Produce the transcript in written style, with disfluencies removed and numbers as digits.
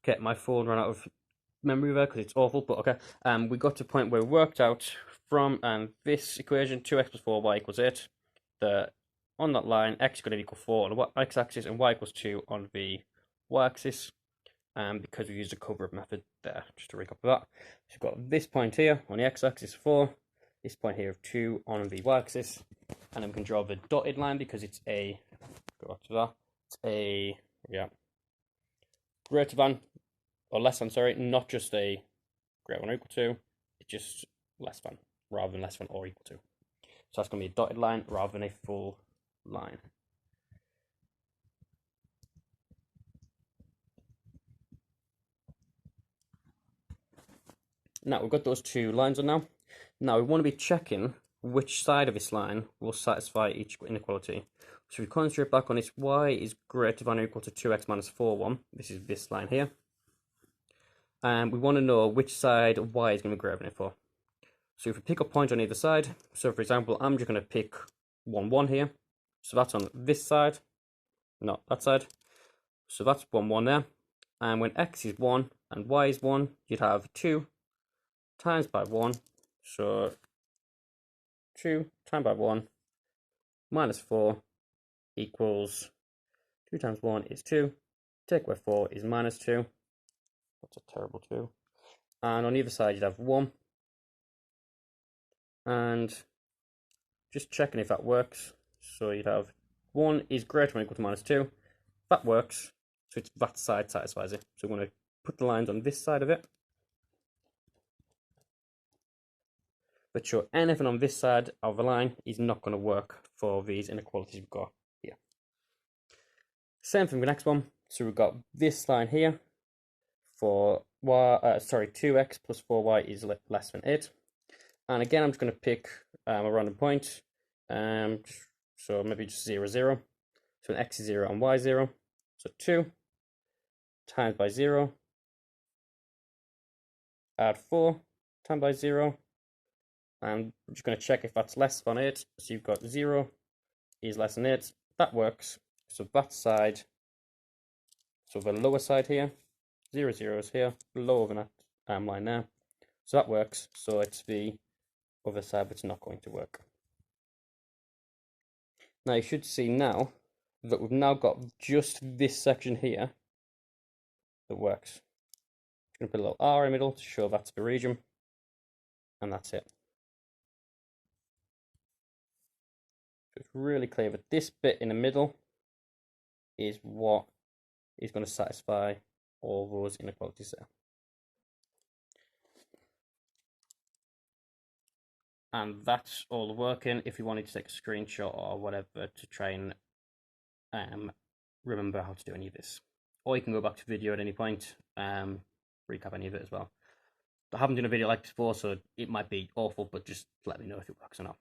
Okay, my phone ran out of memory there because it's awful, but okay. We got to a point where we worked out from this equation 2x plus 4y equals 8. On that line, x is going to equal 4 on the x-axis and y equals 2 on the y-axis. Because we used a cover-up method there, just to recap that. So we've got this point here on the x-axis 4, this point here of 2 on the y-axis, and then we can draw the dotted line because it's a, go back to that, it's a, greater than, or less than, sorry, not just a greater than or equal to, it's just less than, rather than less than or equal to. So that's going to be a dotted line rather than a full line. Now we've got those two lines on now. Now we want to be checking which side of this line will satisfy each inequality. So if we concentrate back on this, y is greater than or equal to 2x minus 4, 1. This is this line here. And we want to know which side y is going to be greater than it for. So if we pick a point on either side, so for example, I'm just going to pick 1, 1 here. So that's on this side, not that side. So that's 1, 1 there. And when x is 1 and y is 1, you'd have 2 times by 1, so 2 times by 1 minus 4 equals 2 times 1 is 2, take away 4 is minus 2, that's a terrible 2, and on either side you'd have 1, and just checking if that works, so you'd have 1 is greater than or equal to minus 2, that works, so it's that side satisfies it, so we're going to put the lines on this side of it. But sure, anything on this side of the line is not going to work for these inequalities we've got here. Same thing with the next one. So we've got this line here for 2x plus 4y is less than 8. And again, I'm just going to pick a random point. So maybe just 0, 0. So x is 0 and y is 0. So 2 times by 0. Add 4 times by 0. And I'm just going to check if that's less than 8. So you've got 0 is less than 8. That works. So that side, so the lower side here, 0, 0 is here, lower than that line there. So that works. So it's the other side, but it's not going to work. Now you should see now that we've now got just this section here that works. I'm going to put a little R in the middle to show that's the region. And that's it. It's really clear that this bit in the middle is what is going to satisfy all those inequalities there. And that's all the working. If you wanted to take a screenshot or whatever to try and remember how to do any of this. Or you can go back to video at any point, recap any of it as well. I haven't done a video like this before, so it might be awful, but just let me know if it works or not.